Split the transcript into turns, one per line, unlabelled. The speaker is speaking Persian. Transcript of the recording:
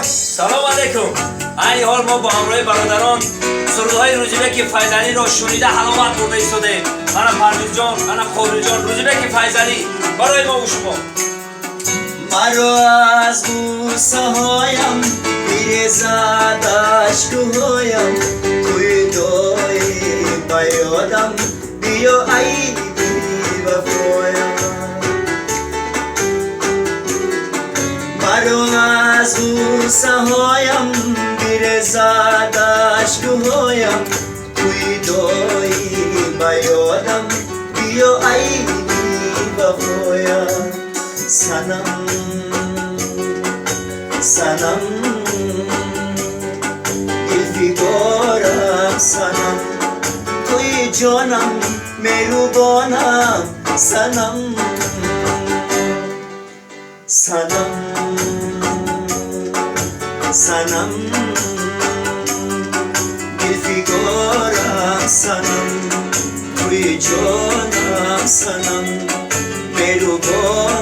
سلام علیکم. این حال ما با همراه برادران سرودهای روزبک فیضلی را شنیده حلاوت برده ایستادیم. من پرویز جان، من خورشید جان، روزبک فیضلی برای ما و شما.
مرا از بوسه هایم میریزد اشکهایم، توی دای بیادم بیا ای بی وفایم. مرا از بوسه هایم میریزد اشکهایم، توی دای بیادم بیا ای بی وفایم. سنم سنم دلفگارم سنم، توی جانم مهربانم سنم سنم سنم دلفگارم سنم، توی جانم سنم مهربانم